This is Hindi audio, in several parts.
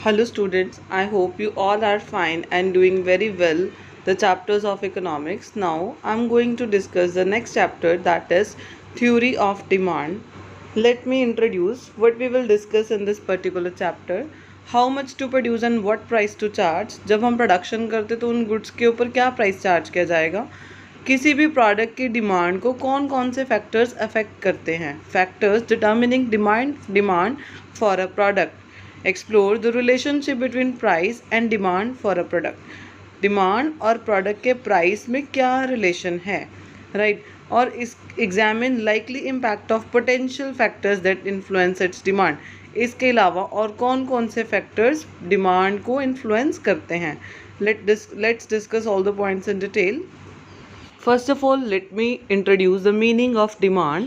Hello students, I hope you all are fine and doing very well the chapters of economics. Now I am going to discuss the next chapter, that is theory of demand. Let me introduce what we will discuss in this particular chapter. How much to produce and what price to charge. जब हम प्रोडक्शन करते तो उन गुड्स के ऊपर क्या प्राइस चार्ज किया जाएगा. किसी भी प्रोडक्ट की डिमांड को कौन कौन से फैक्टर्स अफेक्ट करते हैं. Factors determining demand for a product. Explore the relationship between price and demand for a product. Demand और प्रोडक्ट के प्राइस में क्या रिलेशन है, राइट. और इस examine likely impact of potential factors that influence it's demand. इसके अलावा और कौन कौन से फैक्टर्स डिमांड को इन्फ्लुएंस करते हैं. Let's discuss all the points in detail. First of all, let me introduce the meaning of demand.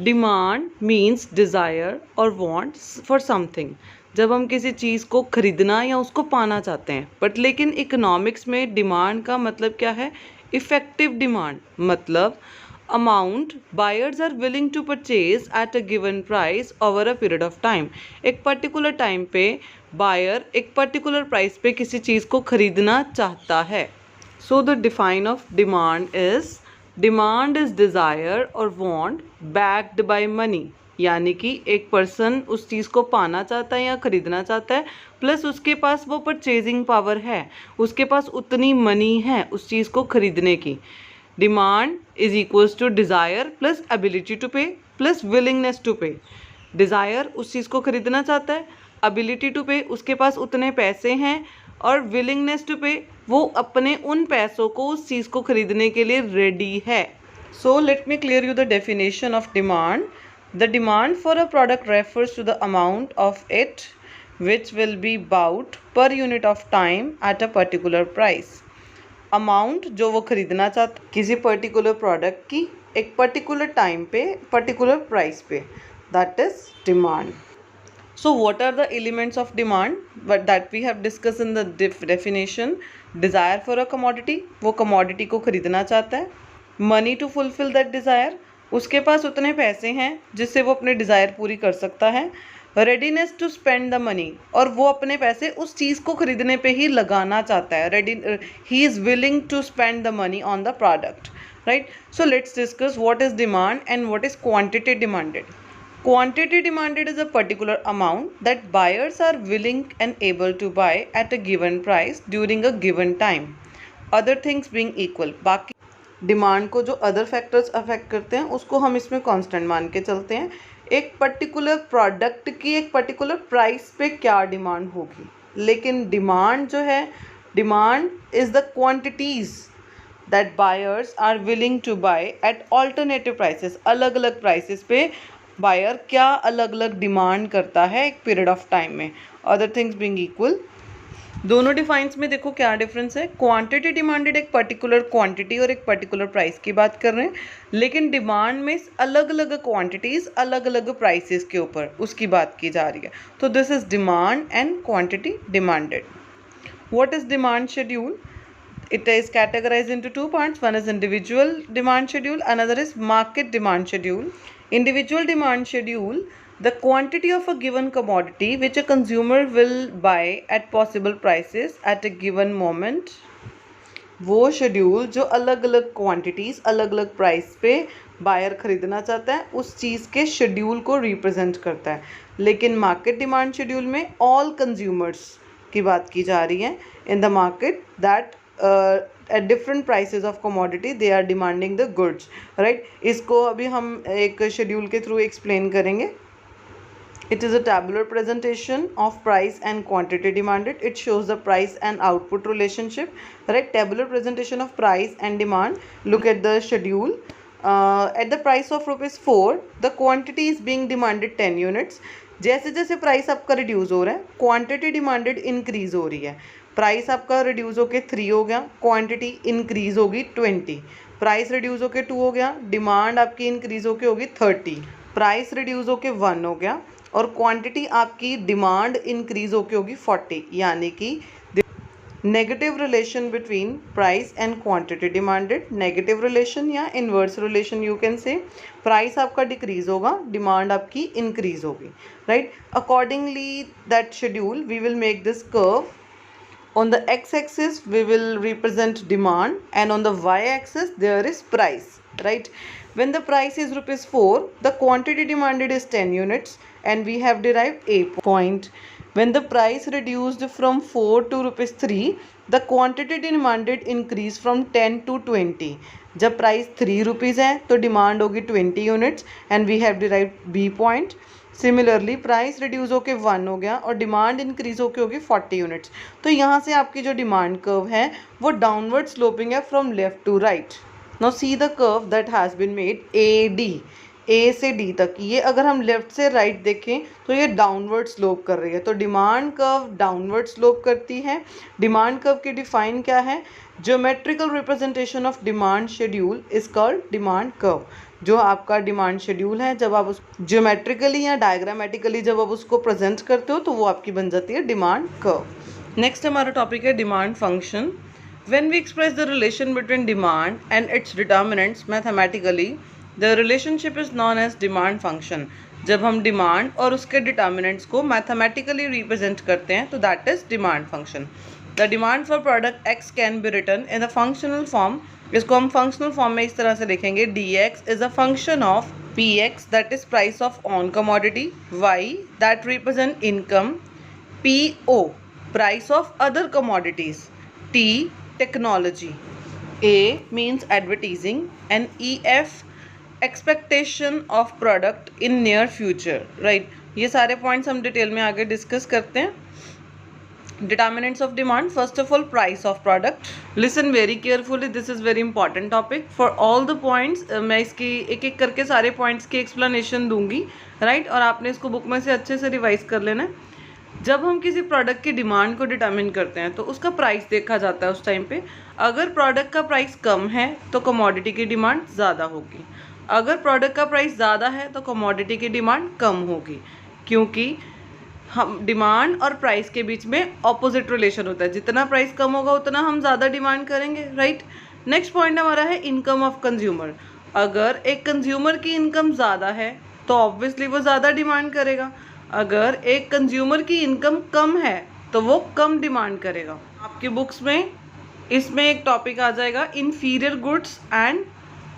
Demand means desire or wants for something. जब हम किसी चीज़ को खरीदना या उसको पाना चाहते हैं. बट लेकिन इकोनॉमिक्स में डिमांड का मतलब क्या है. इफ़ेक्टिव डिमांड मतलब amount buyers are willing to purchase at a given price over a period of time. एक पर्टिकुलर टाइम पे बायर एक पर्टिकुलर प्राइस पे किसी चीज़ को खरीदना चाहता है. So the define of demand is desire or want backed by money. यानी कि एक पर्सन उस चीज़ को पाना चाहता है या खरीदना चाहता है, प्लस उसके पास वो परचेजिंग पावर है, उसके पास उतनी मनी है उस चीज़ को खरीदने की. Demand is equals to desire plus ability to pay plus willingness to pay. Desire उस चीज़ को खरीदना चाहता है, एबिलिटी टू पे उसके पास उतने पैसे हैं, और विलिंगनेस टू पे वो अपने उन पैसों को उस चीज़ को खरीदने के लिए रेडी है. So let me clear you the definition of demand. The demand for a product refers to the amount of it which will be bought per unit of time at a particular price. Amount जो वो खरीदना चाहता किसी पर्टिकुलर प्रोडक्ट की एक पर्टिकुलर टाइम पे पर्टिकुलर प्राइस पे, that is demand. So what are the elements of demand but that we have discussed in the definition. Desire for a commodity, वो commodity को खरीदना चाहता है. Money to fulfill that desire, उसके पास उतने पैसे हैं जिससे वो अपने desire पूरी कर सकता है. Readiness to spend the money, और वो अपने पैसे उस चीज़ को खरीदने पे ही लगाना चाहता है. He is willing to spend the money on the product, right. So let's discuss what is demand and what is quantity demanded. Quantity demanded is a particular amount that buyers are willing and able to buy at a given price during a given time, other things being equal. बाकी डिमांड को जो अदर फैक्टर्स अफेक्ट करते हैं उसको हम इसमें कांस्टेंट मान के चलते हैं. एक पर्टिकुलर प्रोडक्ट की एक पर्टिकुलर प्राइस पे क्या डिमांड होगी, लेकिन डिमांड जो है, demand is the quantities that buyers are willing to buy at alternative prices. अलग अलग प्राइसेस पे बायर क्या अलग अलग डिमांड करता है एक पीरियड ऑफ टाइम में, अदर थिंग्स बीइंग इक्वल. दोनों डिफाइंस में देखो क्या डिफरेंस है. क्वांटिटी डिमांडेड एक पर्टिकुलर क्वांटिटी और एक पर्टिकुलर प्राइस की बात कर रहे हैं, लेकिन डिमांड में अलग अलग क्वांटिटीज़ अलग अलग प्राइसेस के ऊपर उसकी बात की जा रही है. तो this is demand and quantity demanded. What is demand schedule? It is categorized into two parts. One is individual demand schedule, another is market demand schedule. Individual demand schedule, the quantity of a given commodity which a consumer will buy at possible prices at a given moment. वो शेड्यूल जो अलग अलग क्वांटिटीज़ अलग अलग प्राइस पे बायर खरीदना चाहता है उस चीज़ के शेड्यूल को रिप्रेजेंट करता है. लेकिन मार्केट डिमांड शेड्यूल में ऑल कंज्यूमर्स की बात की जा रही है. In the market that at different prices of commodity they are demanding the goods, right. इसको अभी हम एक शेड्यूल के थ्रू एक्सप्लेन करेंगे. It is a tabular presentation of price and quantity demanded. It shows the price and output relationship, right. Tabular presentation of price and demand. Look at the schedule. At the price of ₹4 the quantity is being demanded 10 units. जैसे जैसे प्राइस आपका रिड्यूस हो रहा है क्वांटिटी डिमांडेड इंक्रीज हो रही है. प्राइस आपका रिड्यूस होके 3 हो गया, क्वांटिटी इंक्रीज होगी 20. प्राइस रिड्यूस होके 2 हो गया, डिमांड आपकी इंक्रीज होके होगी 30. प्राइस रिड्यूस होके 1 हो गया और क्वांटिटी आपकी डिमांड इंक्रीज होके होगी 40. यानी कि negative relation between price and quantity demanded, negative relation या inverse relation you can say, price आपका डिक्रीज होगा, डिमांड आपकी इंक्रीज होगी, right. Accordingly that schedule we will make this curve. On the x-axis we will represent demand and on the y-axis there is price, right. When the price is ₹4, the quantity demanded is 10 units and we have derived a point. When the price reduced from 4 to ₹3, the quantity demanded increased from 10 to 20. जब प्राइस ₹3 है तो डिमांड होगी 20 units and we have derived B point. Similarly price reduce होके 1 हो गया और डिमांड इंक्रीज होके होगी 40 यूनिट्स. तो यहाँ से आपकी जो डिमांड कर्व है वो डाउनवर्ड स्लोपिंग है from left to right. Now see the curve that has been made A D, A से डी तक. ये अगर हम लेफ्ट से राइट देखें तो ये डाउनवर्ड स्लोप कर रही है. तो डिमांड कर्व डाउनवर्ड स्लोप करती है. डिमांड कर्व की डिफाइन क्या है? Geometrical representation of demand schedule is called demand curve. जो आपका डिमांड शेड्यूल है जब आप उस ज्योमेट्रिकली या डायग्रामेटिकली जब आप उसको प्रेजेंट करते हो तो वो आपकी बन जाती है डिमांड कर्व. नेक्स्ट हमारा टॉपिक है demand function. When we express the relation between demand and its determinants mathematically, the relationship is known as demand function. जब हम डिमांड और उसके डिटर्मिनेंट्स को मैथमेटिकली रिप्रेजेंट करते हैं तो that is demand function. The demand for product X can be written in the functional form. इसको हम फंक्शनल फॉर्म में इस तरह से लिखेंगे, dx is a function of px that is price of on commodity, y that represent income, po price of other commodities, t technology, a means advertising and ef expectation of product in near future, right. ये सारे पॉइंट्स हम डिटेल में आगे डिस्कस करते हैं. Determinants of demand. First of all, price of product. Listen very carefully, this is very important topic. For all the points मैं इसकी एक एक करके सारे points की explanation दूंगी, right. और आपने इसको बुक में से अच्छे से रिवाइज कर लेना है. जब हम किसी प्रोडक्ट की डिमांड को डिटरमिन करते हैं तो उसका प्राइस देखा जाता है उस टाइम पे. अगर प्रोडक्ट का प्राइस कम है तो कमोडिटी की डिमांड ज़्यादा होगी. अगर प्रोडक्ट का प्राइस ज़्यादा है तो कमोडिटी की डिमांड कम होगी, क्योंकि हम डिमांड और प्राइस के बीच में ऑपोजिट रिलेशन होता है. जितना प्राइस कम होगा उतना हम ज़्यादा डिमांड करेंगे, राइट. नेक्स्ट पॉइंट हमारा है इनकम ऑफ कंज्यूमर. अगर एक कंज्यूमर की इनकम ज़्यादा है तो ऑब्वियसली वो ज़्यादा डिमांड करेगा. अगर एक कंज्यूमर की इनकम कम है तो वो कम डिमांड करेगा. आपकी बुक्स में इसमें एक टॉपिक आ जाएगा inferior goods and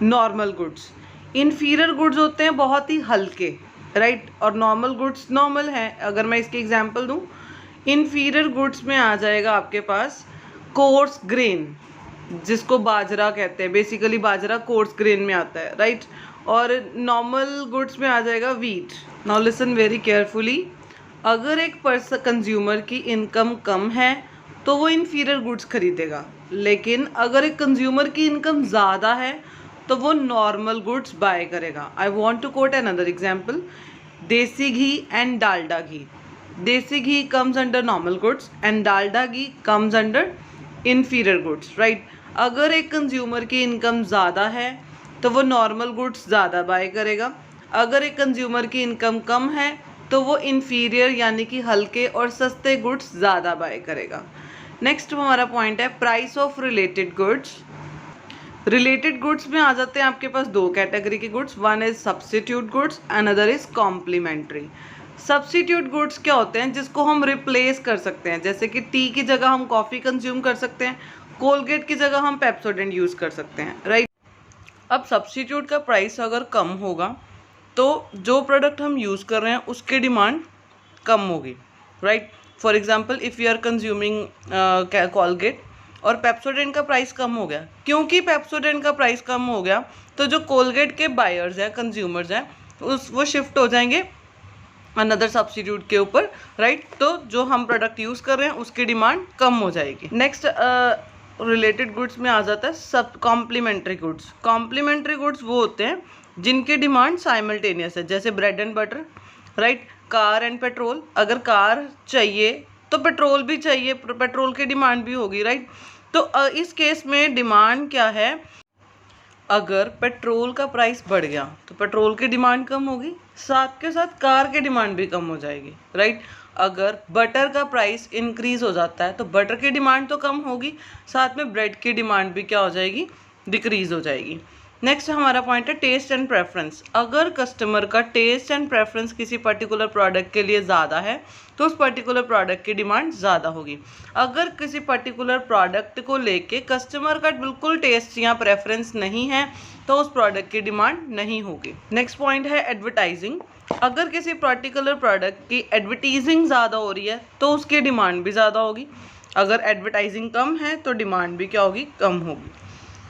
normal goods. Inferior goods होते हैं बहुत ही हल्के, राइट, और नॉर्मल गुड्स नॉर्मल है. अगर मैं इसके एग्जांपल दूं, इन्फीरियर गुड्स में आ जाएगा आपके पास कोर्स ग्रेन, जिसको बाजरा कहते हैं. बेसिकली बाजरा कोर्स ग्रेन में आता है, राइट. और नॉर्मल गुड्स में आ जाएगा wheat. Now listen very carefully. अगर एक कंज्यूमर की इनकम कम है तो वो इन्फीरियर गुड्स खरीदेगा, लेकिन अगर एक कंज्यूमर की इनकम ज़्यादा है तो वो नॉर्मल गुड्स बाय करेगा. I want to quote another example, desi ghee and Dalda ghee. Desi ghee comes under normal goods and Dalda ghee comes under inferior goods, right. अगर एक कंज्यूमर की इनकम ज़्यादा है तो वो नॉर्मल गुड्स ज़्यादा बाय करेगा. अगर एक कंज्यूमर की इनकम कम है तो वो इन्फीरियर यानी कि हल्के और सस्ते गुड्स ज़्यादा बाय करेगा. नेक्स्ट हमारा पॉइंट है price of related goods. Related goods में आ जाते हैं आपके पास दो कैटेगरी के goods. One is substitute goods, another is complementary. Substitute goods क्या होते हैं? जिसको हम रिप्लेस कर सकते हैं. जैसे कि टी की जगह हम कॉफ़ी कंज्यूम कर सकते हैं, कोलगेट की जगह हम पेप्सोडेंट यूज़ कर सकते हैं, राइट. अब सब्स्टिट्यूट का प्राइस अगर कम होगा तो जो प्रोडक्ट हम यूज़ कर रहे हैं उसकी डिमांड कम होगी, right. For example if you are consuming Colgate और पेप्सोडेंट का प्राइस कम हो गया, क्योंकि पेप्सोडेंट का प्राइस कम हो गया तो जो कोलगेट के बायर्स हैं, कंज्यूमर्स हैं, वो शिफ्ट हो जाएंगे अनदर सब्स्टिट्यूट के ऊपर, राइट. तो जो हम प्रोडक्ट यूज़ कर रहे हैं उसकी डिमांड कम हो जाएगी. नेक्स्ट रिलेटेड गुड्स में आ जाता है सब कॉम्प्लीमेंट्री गुड्स. कॉम्प्लीमेंट्री गुड्स वो होते हैं जिनकी डिमांड साइमल्टेनियस है, जैसे bread and butter, right. Car and petrol. अगर कार चाहिए तो पेट्रोल भी चाहिए, पेट्रोल की डिमांड भी होगी, राइट. तो इस केस में डिमांड क्या है? अगर पेट्रोल का प्राइस बढ़ गया तो पेट्रोल की डिमांड कम होगी, साथ के साथ कार की डिमांड भी कम हो जाएगी, राइट. अगर बटर का प्राइस इंक्रीज हो जाता है तो बटर की डिमांड तो कम होगी, साथ में ब्रेड की डिमांड भी क्या हो जाएगी, डिक्रीज हो जाएगी। नेक्स्ट हमारा पॉइंट है टेस्ट एंड प्रेफरेंस। अगर कस्टमर का टेस्ट एंड प्रेफरेंस किसी पर्टिकुलर प्रोडक्ट के लिए ज़्यादा है तो उस पर्टिकुलर प्रोडक्ट की डिमांड ज़्यादा होगी। अगर किसी पर्टिकुलर प्रोडक्ट को लेके कस्टमर का बिल्कुल टेस्ट या प्रेफरेंस नहीं है तो उस प्रोडक्ट की डिमांड नहीं होगी। नेक्स्ट पॉइंट है एडवर्टाइजिंग। अगर किसी पर्टिकुलर प्रोडक्ट की एडवर्टीजिंग ज़्यादा हो रही है तो उसकी डिमांड भी ज़्यादा होगी। अगर एडवर्टाइजिंग कम है तो डिमांड भी क्या होगी, कम होगी।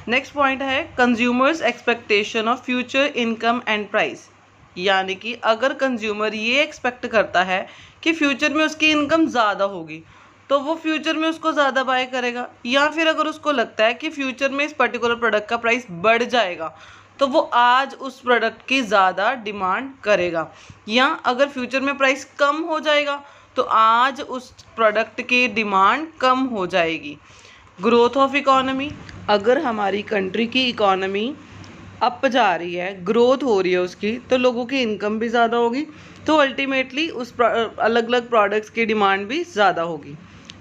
नेक्स्ट पॉइंट है consumers expectation of future income and price. यानी कि अगर कंज्यूमर ये एक्सपेक्ट करता है कि फ्यूचर में उसकी इनकम ज़्यादा होगी तो वो फ्यूचर में उसको ज़्यादा बाय करेगा, या फिर अगर उसको लगता है कि फ्यूचर में इस पर्टिकुलर प्रोडक्ट का प्राइस बढ़ जाएगा तो वो आज उस प्रोडक्ट की ज़्यादा डिमांड करेगा, या अगर फ्यूचर में प्राइस कम हो जाएगा तो आज उस प्रोडक्ट की डिमांड कम हो जाएगी। Growth of economy. अगर हमारी कंट्री की इकोनॉमी अप जा रही है, ग्रोथ हो रही है उसकी, तो लोगों की इनकम भी ज़्यादा होगी, तो अल्टीमेटली उस अलग अलग प्रोडक्ट्स की डिमांड भी ज़्यादा होगी,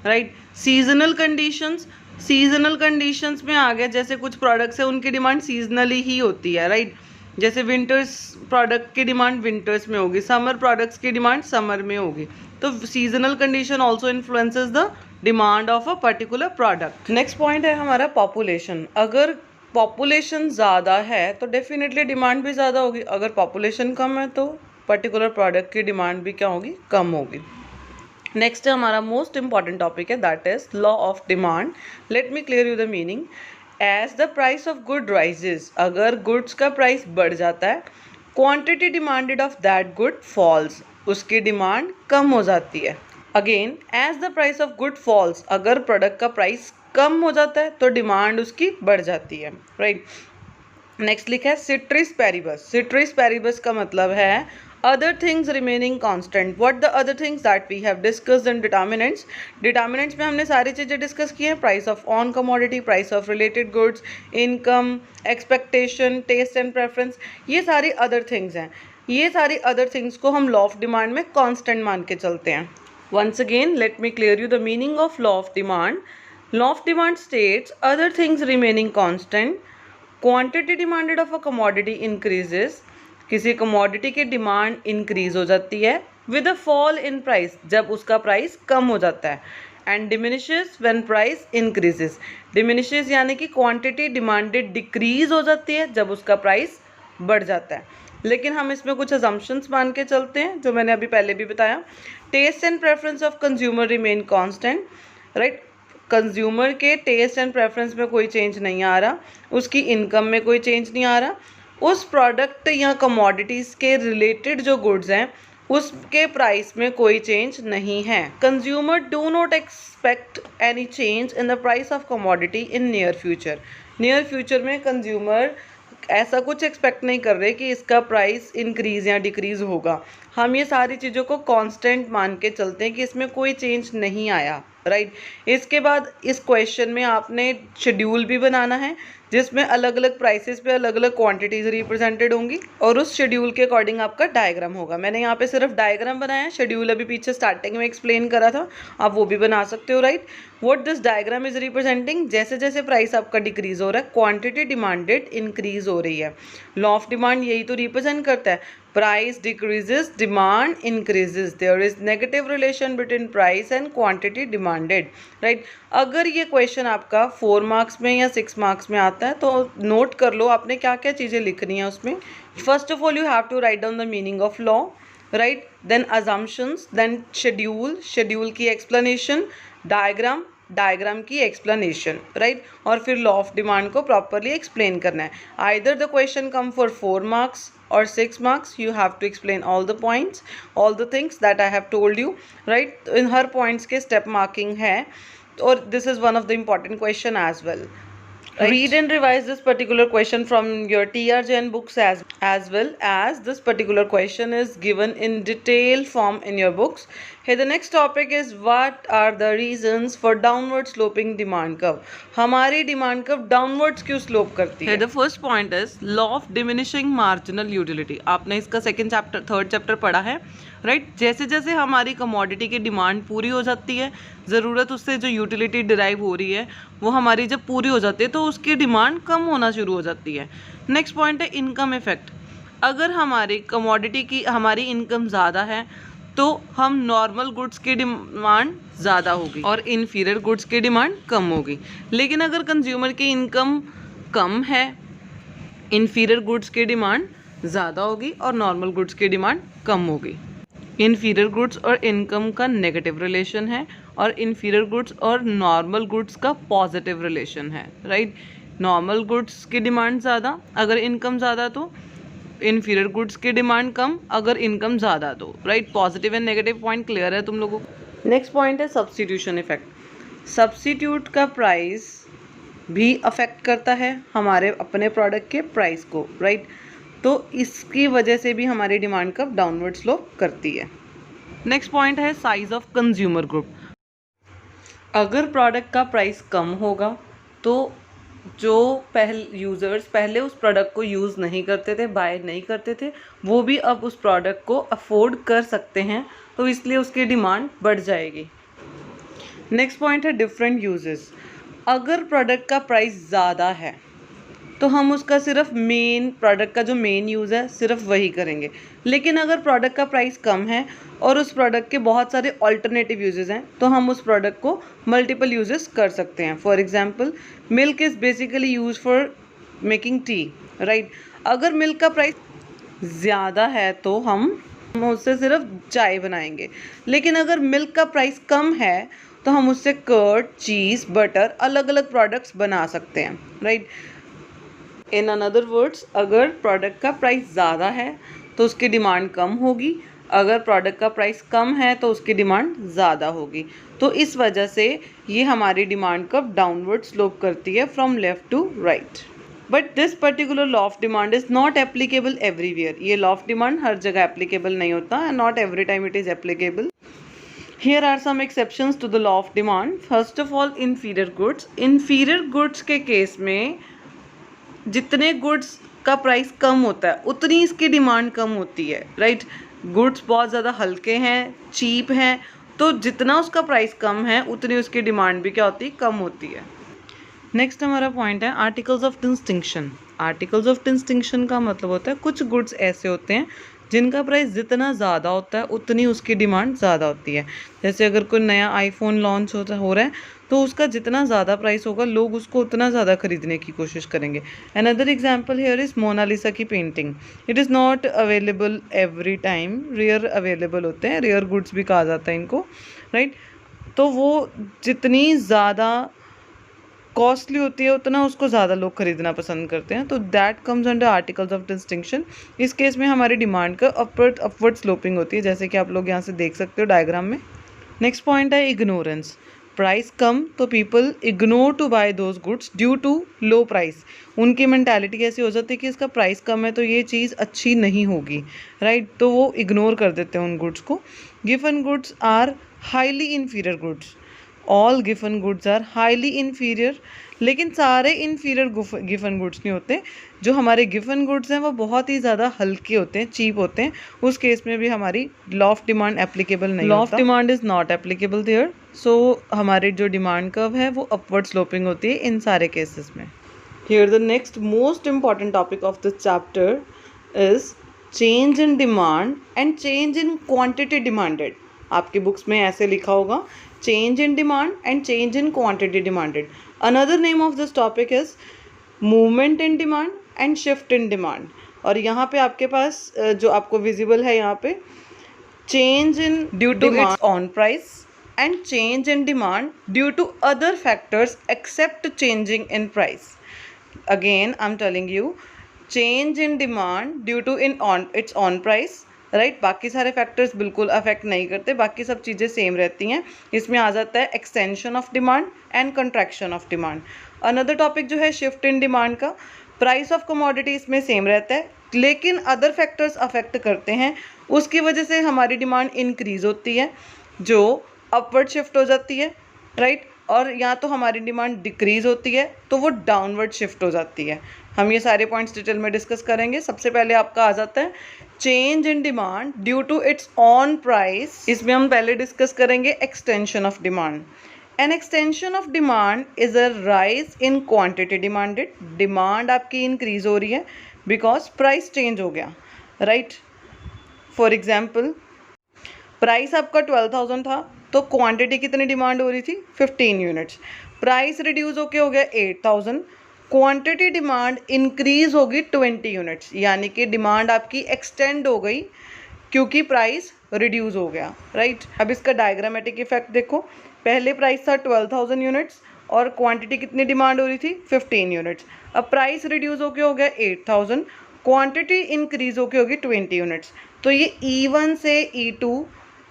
right. Seasonal conditions. Seasonal conditions में आ गया, जैसे कुछ प्रोडक्ट्स है उनकी डिमांड सीजनली ही होती है, राइट। जैसे विंटर्स प्रोडक्ट की डिमांड विंटर्स में होगी, समर प्रोडक्ट्स की डिमांड समर में होगी। तो seasonal condition also influences the demand of a particular product. Next point है हमारा पॉपुलेशन। अगर पॉपुलेशन ज़्यादा है तो डेफिनेटली डिमांड भी ज़्यादा होगी, अगर पॉपुलेशन कम है तो पर्टिकुलर प्रोडक्ट की डिमांड भी क्या होगी, कम होगी। नेक्स्ट हमारा मोस्ट इंपॉर्टेंट टॉपिक है, that is law of demand. Let me clear you the meaning. As the price of good rises, अगर गुड्स का प्राइस बढ़ जाता है, quantity demanded of that good falls, उसकी डिमांड कम हो जाती है। Again as the price of good falls, अगर प्रोडक्ट का प्राइस कम हो जाता है तो डिमांड उसकी बढ़ जाती है, राइट। नेक्स्ट लिखा है सिट्रिस पैरिबस। सिट्रिस पैरिबस का मतलब है other things remaining constant. What the other things that we have discussed in determinants? Determinants में हमने सारी चीज़ें डिस्कस की हैं, price of on commodity, price of related goods, income, expectation, taste and preference, ये सारी अदर थिंग्स हैं। ये सारी अदर थिंग्स को हम लॉ ऑफ डिमांड में कांस्टेंट मान के चलते हैं। Once again, let me clear you the meaning of law of demand. Law of demand states other things remaining constant. Quantity demanded of a commodity increases. किसी कमोडिटी की डिमांड इंक्रीज हो जाती है with a fall in price, जब उसका प्राइस कम हो जाता है, and diminishes when price increases. Diminishes यानी कि क्वांटिटी डिमांडेड डिक्रीज हो जाती है जब उसका प्राइस बढ़ जाता है। लेकिन हम इसमें कुछ अजम्पशंस मान के चलते हैं जो मैंने अभी पहले भी बताया। Taste and preference of consumer remain constant, right. Consumer के टेस्ट एंड प्रेफरेंस में कोई चेंज नहीं आ रहा, उसकी इनकम में कोई चेंज नहीं आ रहा, उस प्रोडक्ट या कमोडिटीज़ के रिलेटेड जो गुड्स हैं उसके प्राइस में कोई चेंज नहीं है। Consumer do not expect any change in the price of commodity in near future. Near future में कंज्यूमर ऐसा कुछ एक्सपेक्ट नहीं कर रहे कि इसका प्राइस इंक्रीज या डिक्रीज होगा। हम ये सारी चीज़ों को कांस्टेंट मान के चलते हैं कि इसमें कोई चेंज नहीं आया, राइट। इसके बाद इस क्वेश्चन में आपने शेड्यूल भी बनाना है जिसमें अलग अलग प्राइसेस पे अलग अलग क्वांटिटीज रिप्रेजेंटेड होंगी और उस शेड्यूल के अकॉर्डिंग आपका डायग्राम होगा। मैंने यहाँ पे सिर्फ डायग्राम बनाया है, शेड्यूल अभी पीछे स्टार्टिंग में एक्सप्लेन करा था, आप वो भी बना सकते हो, right. What this diagram is representing, जैसे जैसे प्राइस आपका डिक्रीज हो रहा है क्वांटिटी डिमांडेड इंक्रीज हो रही है। लॉ ऑफ डिमांड यही तो रिप्रेजेंट करता है, price decreases demand increases, there is negative relation between price and quantity demanded, right। अगर ये क्वेश्चन आपका 4 मार्क्स में या 6 मार्क्स में आता है तो नोट कर लो आपने क्या क्या चीज़ें लिखनी है उसमें। First of all you have to write down the meaning of law, right, then assumptions, then schedule, schedule की एक्सप्लेनेशन, डायग्राम, डायग्राम की एक्सप्लेनेशन, राइट, और फिर लॉ ऑफ डिमांड को प्रॉपरली एक्सप्लेन करना है। Either the question come for 4 marks or 6 marks, you have to explain all the points, all the things that I have told you, right। in her points के step marking है और this is one of the important question as well, right? Read and revise this particular question from your TRJN books as well as this particular question is given in detail form in your books। Here the next topic is what are the reasons for downward sloping demand curve. हमारी डिमांड कर्व डाउनवर्ड्स क्यों स्लोप करती है? The first point is law of diminishing marginal utility. आपने इसका सेकंड चैप्टर थर्ड चैप्टर पढ़ा है, राइट? जैसे जैसे हमारी कमोडिटी की डिमांड पूरी हो जाती है, ज़रूरत उससे जो यूटिलिटी डिराइव हो रही है वो हमारी जब पूरी हो जाती है तो उसकी डिमांड कम होना शुरू हो जाती है. नेक्स्ट पॉइंट है इनकम इफेक्ट. अगर हमारी कमोडिटी की हमारी इनकम ज़्यादा है तो हम नॉर्मल गुड्स की डिमांड ज़्यादा होगी और इन्फीरियर गुड्स की डिमांड कम होगी. लेकिन अगर कंज्यूमर की इनकम कम है, इन्फीरियर गुड्स की डिमांड ज़्यादा होगी और नॉर्मल गुड्स की डिमांड कम होगी. इन्फीरियर गुड्स और इनकम का नेगेटिव रिलेशन है और इन्फीरियर गुड्स और नॉर्मल गुड्स का पॉजिटिव रिलेशन है, राइट? नॉर्मल गुड्स की डिमांड ज़्यादा अगर इनकम ज़्यादा, तो इन्फीरियर गुड्स की डिमांड कम अगर इनकम ज़्यादा, तो right? Positive and negative point clear है तुम लोगों को. नेक्स्ट पॉइंट है सब्स्टिट्यूशन इफेक्ट. सब्स्टिट्यूट का प्राइस भी अफेक्ट करता है हमारे अपने प्रोडक्ट के प्राइस को, राइट? तो इसकी वजह से भी हमारी डिमांड कर्व डाउनवर्ड स्लोप करती है. नेक्स्ट पॉइंट है साइज ऑफ कंज्यूमर ग्रुप. अगर प्रोडक्ट का प्राइस कम होगा तो जो यूज़र्स पहले उस प्रोडक्ट को यूज़ नहीं करते थे, बाय नहीं करते थे, वो भी अब उस प्रोडक्ट को अफोर्ड कर सकते हैं, तो इसलिए उसकी डिमांड बढ़ जाएगी. नेक्स्ट पॉइंट है डिफरेंट यूजेस. अगर प्रोडक्ट का प्राइस ज़्यादा है तो हम उसका सिर्फ मेन प्रोडक्ट का जो मेन यूज़ है सिर्फ वही करेंगे. लेकिन अगर प्रोडक्ट का प्राइस कम है और उस प्रोडक्ट के बहुत सारे ऑल्टरनेटिव यूजेस हैं तो हम उस प्रोडक्ट को मल्टीपल यूजेस कर सकते हैं. For example milk is basically use for making tea, right? अगर मिल्क का प्राइस ज़्यादा है तो हम उससे सिर्फ चाय बनाएंगे. लेकिन अगर मिल्क का प्राइस कम है तो हम उससे कर्ड, चीज़, बटर अलग अलग प्रोडक्ट्स बना सकते हैं, राइट? इन अनदर वर्ड्स, अगर प्रोडक्ट का प्राइस ज़्यादा है तो उसकी डिमांड कम होगी, अगर प्रोडक्ट का प्राइस कम है तो उसकी डिमांड ज़्यादा होगी. तो इस वजह से ये हमारी डिमांड कर्व डाउनवर्ड स्लोप करती है from left to right. But this particular law of demand is not applicable everywhere. ये लॉ ऑफ डिमांड हर जगह एप्लीकेबल नहीं होता and not every time it is applicable. Here are some exceptions to the law of demand. First of all, inferior goods. Inferior goods के केस में जितने गुड्स का प्राइस कम होता है उतनी इसकी डिमांड कम होती है, राइट? गुड्स बहुत ज़्यादा हल्के हैं, चीप हैं, तो जितना उसका प्राइस कम है उतनी उसकी डिमांड भी क्या होती है, कम होती है. नेक्स्ट हमारा पॉइंट है articles of distinction. Articles of distinction का मतलब होता है कुछ गुड्स ऐसे होते हैं जिनका प्राइस जितना ज़्यादा होता है उतनी उसकी डिमांड ज़्यादा होती है. जैसे अगर कोई नया आईफोन लॉन्च हो रहा है तो उसका जितना ज़्यादा प्राइस होगा लोग उसको उतना ज़्यादा खरीदने की कोशिश करेंगे. Another example here is Mona Lisa की painting. It is not available every time, rare available होते हैं, रेयर गुड्स भी कहा जाता है इनको, राइट? तो वो जितनी ज़्यादा कॉस्टली होती है उतना उसको ज़्यादा लोग खरीदना पसंद करते हैं. तो that comes under articles of distinction. इस केस में हमारी डिमांड का अपवर्ड स्लोपिंग होती है, जैसे कि आप लोग यहाँ से देख सकते हो डायग्राम में. Next point is ignorance. Price कम तो people ignore to buy those goods due to low price. उनकी मैंटेलिटी ऐसी हो जाती है कि इसका प्राइस कम है तो ये चीज़ अच्छी नहीं होगी, राइट? तो वो इग्नोर कर देते हैं उन गुड्स को. Given goods are highly inferior goods. All given goods are highly inferior. लेकिन सारे इन्फीरियर गिवन गुड्स नहीं होते. जो हमारे गिवन गुड्स हैं वो बहुत ही ज़्यादा हल्के होते हैं, चीप होते हैं. उस केस में भी हमारी लॉ ऑफ डिमांड एप्लीकेबल नहीं होता. Law of demand is not applicable there. So हमारी जो डिमांड कर्व है वो अपवर्ड स्लोपिंग होती है इन सारे केसेस में. Here the next most important topic of this chapter is change in demand and change in quantity demanded. आपकी बुक्स में ऐसे लिखा होगा change in demand and change in quantity demanded. Another name of this topic is movement in demand and shift in demand. और यहाँ पे आपके पास जो आपको visible है यहाँ पे change in due to its on price and change in demand due to other factors except changing in price. Again I'm telling you change in demand due to its on price, right? बाकी सारे फैक्टर्स बिल्कुल अफेक्ट नहीं करते, बाकी सब चीज़ें सेम रहती हैं. इसमें आ जाता है extension of demand and contraction of demand. Another topic जो है शिफ्ट इन डिमांड का, प्राइस ऑफ कमोडिटी इसमें सेम रहता है लेकिन अदर फैक्टर्स अफेक्ट करते हैं, उसकी वजह से हमारी डिमांड इंक्रीज़ होती है. जो अपवर्ड शिफ्ट हो जाती है, राइट, और या तो हमारी डिमांड डिक्रीज होती है तो वो डाउनवर्ड शिफ्ट हो जाती है। हम ये सारे पॉइंट्स डिटेल में डिस्कस करेंगे। सबसे पहले आपका आ जाता है change in demand due to its own price. इसमें हम पहले डिस्कस करेंगे extension of demand. An extension of demand is a rise in quantity demanded. Demand आपकी इंक्रीज हो रही है बिकॉज प्राइस चेंज हो गया, राइट। फॉर एग्जाम्पल प्राइस आपका 12,000 था तो क्वांटिटी कितनी डिमांड हो रही थी 15 यूनिट्स। प्राइस रिड्यूस होके हो गया 8,000, क्वांटिटी डिमांड इंक्रीज होगी 20 यूनिट्स, यानी कि डिमांड आपकी एक्सटेंड हो गई क्योंकि प्राइस रिड्यूस हो गया, राइट। अब इसका डायग्रामेटिक इफेक्ट देखो, पहले प्राइस था 12,000 यूनिट्स और क्वांटिटी कितनी डिमांड हो रही थी 15 यूनिट्स। अब प्राइस रिड्यूस होके हो गया 8,000, क्वांटिटी इंक्रीज होके होगी 20 यूनिट्स। तो ये E1 से E2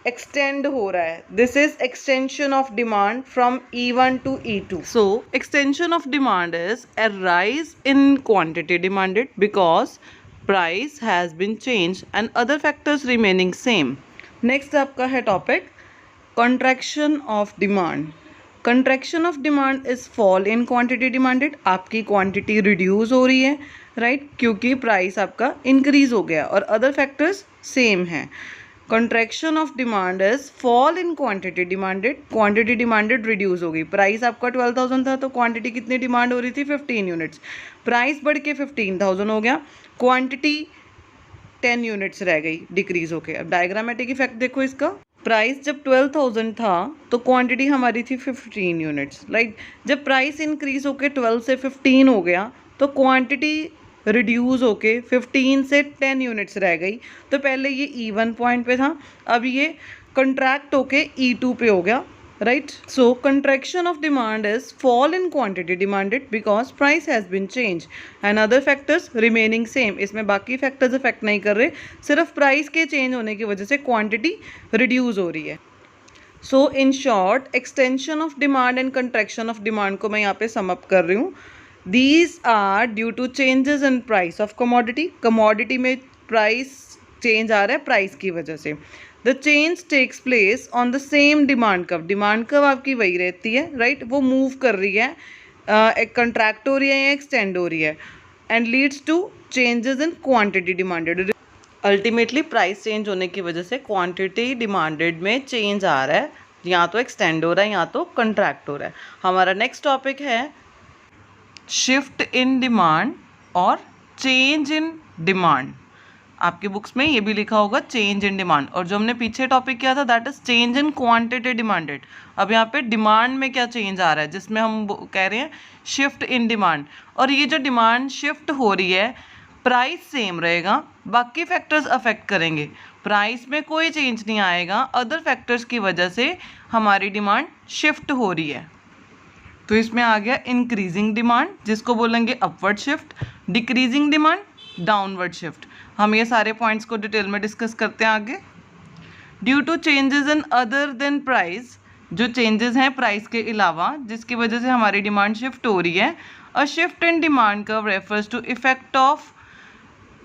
एक्सटेंड हो रहा है। This is extension of demand from E1 to E2. So extension of demand is a rise in quantity demanded because price has been changed and other factors remaining same. Next आपका है topic contraction of demand. Contraction of demand is fall in quantity demanded. आपकी क्वांटिटी रिड्यूस हो रही है, राइट, क्योंकि प्राइस आपका इंक्रीज हो गया और अदर फैक्टर्स सेम हैं। Contraction of demand is fall in quantity demanded. Quantity demanded reduce हो गई। प्राइस आपका 12,000 था तो क्वांटिटी कितनी डिमांड हो रही थी 15 यूनिट्स। प्राइस बढ़ के 15,000 हो गया, क्वांटिटी 10 यूनिट्स रह गई डिक्रीज होके। अब डायग्रामेटिक इफेक्ट देखो इसका। प्राइस जब 12,000 था तो क्वांटिटी हमारी थी 15 यूनिट्स, राइट। जब प्राइस इंक्रीज होके 12 से 15 हो गया तो क्वांटिटी रिड्यूस होके 15 से 10 यूनिट्स रह गई। तो पहले ये E1 पॉइंट पे था, अब ये कंट्रैक्ट होके E2 पे हो गया, right. So contraction of demand is fall in quantity demanded because price has been change and other factors remaining same. इसमें बाकी फैक्टर्स इफेक्ट नहीं कर रहे, सिर्फ प्राइस के चेंज होने की वजह से क्वांटिटी रिड्यूस हो रही है। So in short extension of demand and contraction of demand को मैं यहाँ पे सम अप कर रही हूँ। These are due to changes in price of commodity. Commodity में price change आ रहा है प्राइस की वजह से। The change takes place on the same demand curve. Demand curve आपकी वही रहती है, right? वो move कर रही है, एक contract हो रही है या extend हो रही है, and leads to changes in quantity demanded. Ultimately price change होने की वजह से quantity demanded में change आ रहा है, या तो extend हो रहा है या तो contract हो रहा है। हमारा next topic है शिफ्ट इन डिमांड और चेंज इन डिमांड। आपकी बुक्स में ये भी लिखा होगा चेंज इन डिमांड, और जो हमने पीछे टॉपिक किया था that is change in quantity demanded. अब यहाँ पे डिमांड में क्या चेंज आ रहा है जिसमें हम कह रहे हैं शिफ्ट इन डिमांड। और ये जो डिमांड शिफ्ट हो रही है प्राइस सेम रहेगा, बाकी फैक्टर्स अफेक्ट करेंगे, प्राइस में कोई चेंज नहीं आएगा, अदर फैक्टर्स की वजह से हमारी डिमांड शिफ्ट हो रही है। तो इसमें आ गया इंक्रीजिंग डिमांड जिसको बोलेंगे upward shift, decreasing demand downward shift. हम ये सारे पॉइंट्स को डिटेल में डिस्कस करते हैं आगे। Due to changes in other than price, जो चेंजेस हैं प्राइस के अलावा जिसकी वजह से हमारी डिमांड शिफ्ट हो रही है। A shift in demand curve refers to effect of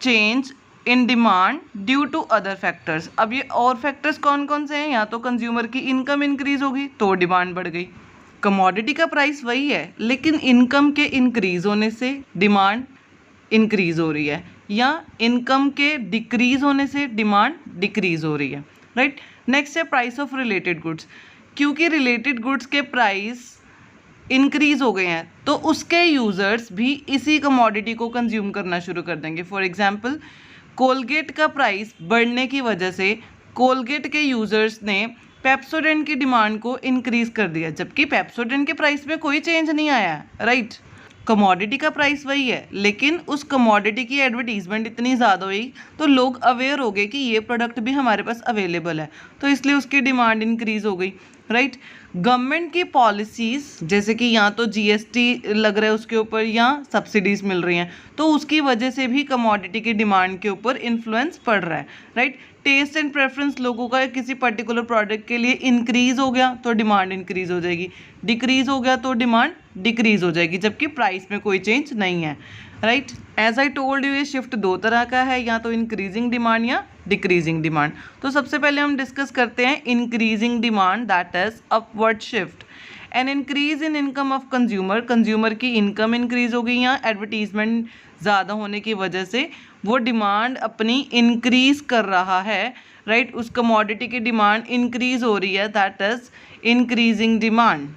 change in demand due to other factors. अब ये और फैक्टर्स कौन कौन से हैं? या तो कंज्यूमर की इनकम इंक्रीज होगी तो डिमांड बढ़ गई, कमोडिटी का प्राइस वही है लेकिन इनकम के इंक्रीज होने से डिमांड इंक्रीज हो रही है, या इनकम के डिक्रीज होने से डिमांड डिक्रीज हो रही है, राइट। नेक्स्ट है प्राइस ऑफ रिलेटेड गुड्स। क्योंकि रिलेटेड गुड्स के प्राइस इंक्रीज हो गए हैं तो उसके यूज़र्स भी इसी कमोडिटी को कंज्यूम करना शुरू कर देंगे। फॉर एग्जांपल कोलगेट का प्राइस बढ़ने की वजह से कोलगेट के यूज़र्स ने पेप्सोडेंट की डिमांड को इंक्रीज कर दिया, जबकि पेप्सोडेंट के प्राइस में कोई चेंज नहीं आया, राइट। कमोडिटी का प्राइस वही है लेकिन उस कमोडिटी की एडवर्टीजमेंट इतनी ज़्यादा हुई तो लोग अवेयर हो गए कि ये प्रोडक्ट भी हमारे पास अवेलेबल है, तो इसलिए उसकी डिमांड इंक्रीज हो गई, राइट। गवर्नमेंट की पॉलिसीज़ जैसे कि या तो GST लग रहा है उसके ऊपर या सब्सिडीज मिल रही हैं, तो उसकी वजह से भी कमोडिटी की डिमांड के ऊपर इन्फ्लुएंस पड़ रहा है, राइट। टेस्ट एंड प्रेफरेंस लोगों का किसी पर्टिकुलर प्रोडक्ट के लिए इंक्रीज हो गया तो डिमांड इंक्रीज हो जाएगी, डिक्रीज हो गया तो डिमांड डिक्रीज हो जाएगी, जबकि प्राइस में कोई चेंज नहीं है, right. As I told you, ये शिफ्ट दो तरह का है, या तो इंक्रीजिंग डिमांड या डिक्रीजिंग डिमांड। तो सबसे पहले हम डिस्कस करते हैं increasing demand, that is upward shift. An increase in income of consumer, consumer की इनकम इंक्रीज हो गई या एडवर्टीजमेंट ज़्यादा होने की वजह से वो डिमांड अपनी इंक्रीज कर रहा है, राइट। उस कमोडिटी की डिमांड इंक्रीज हो रही है, that is increasing demand.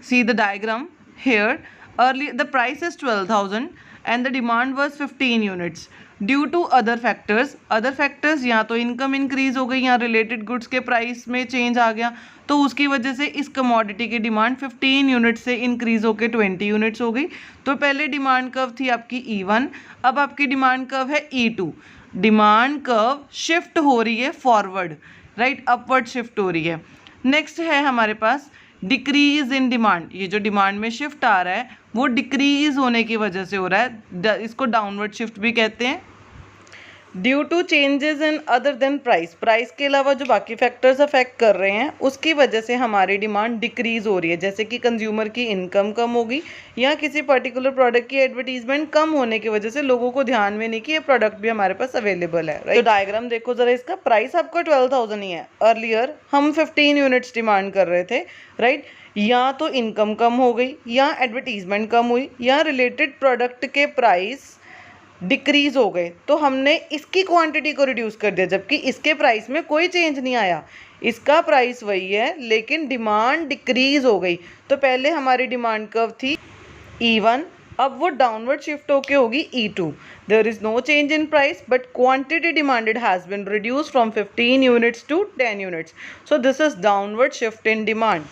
See the diagram here. Earlier the price is 12,000 and the demand was 15 units. Due to other factors या तो इनकम इंक्रीज हो गई या रिलेटेड गुड्स के प्राइस में चेंज आ गया, तो उसकी वजह से इस कमोडिटी की डिमांड 15 यूनिट से इंक्रीज होकर 20 यूनिट्स हो गई। तो पहले डिमांड कर्व थी आपकी E1, अब आपकी डिमांड कर्व है E2। डिमांड कर्व शिफ्ट हो रही है फॉरवर्ड, राइट, अपवर्ड शिफ्ट हो रही है। नेक्स्ट है हमारे पास डिक्रीज इन डिमांड। ये जो डिमांड में शिफ्ट आ रहा है वो डिक्रीज होने की वजह से हो रहा है, इसको डाउनवर्ड शिफ्ट भी कहते हैं। Due to changes in other than price, price के अलावा जो बाकी फैक्टर्स अफेक्ट कर रहे हैं उसकी वजह से हमारी डिमांड डिक्रीज हो रही है, जैसे कि कंज्यूमर की इनकम कम होगी या किसी पर्टिकुलर प्रोडक्ट की एडवर्टीजमेंट कम होने की वजह से लोगों को ध्यान में नहीं कि ये प्रोडक्ट भी हमारे पास अवेलेबल है, राइट। तो डायग्राम देखो जरा, इसका प्राइस आपका 12,000 ही है, अर्लियर हम 15 यूनिट्स डिमांड कर रहे थे, राइट। या तो इनकम कम हो गई या एडवर्टीजमेंट कम हुई या रिलेटेड प्रोडक्ट के प्राइस डिक्रीज हो गए, तो हमने इसकी क्वांटिटी को रिड्यूस कर दिया, जबकि इसके प्राइस में कोई चेंज नहीं आया, इसका प्राइस वही है लेकिन डिमांड डिक्रीज हो गई। तो पहले हमारी डिमांड कर्व थी E1, अब वो डाउनवर्ड शिफ्ट होके होगी E2। There is no change in price but quantity demanded has been reduce from 15 units to 10 units, so this is downward shift in demand.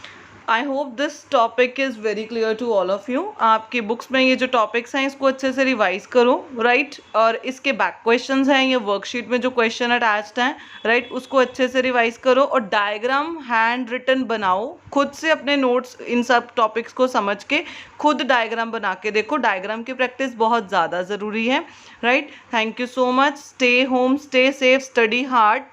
I hope this topic is very clear to all of you. आपकी बुक्स में ये जो टॉपिक्स हैं इसको अच्छे से रिवाइज करो, राइट। और इसके बैक क्वेश्चंस हैं, ये वर्कशीट में जो क्वेश्चन अटैच्ड हैं, राइट, उसको अच्छे से रिवाइज करो और डायग्राम हैंड रिटन बनाओ, खुद से अपने नोट्स इन सब टॉपिक्स को समझ के खुद डायग्राम बना के देखो। डायग्राम की प्रैक्टिस बहुत ज़्यादा ज़रूरी है, right. Thank you so much. Stay home, stay safe, study hard.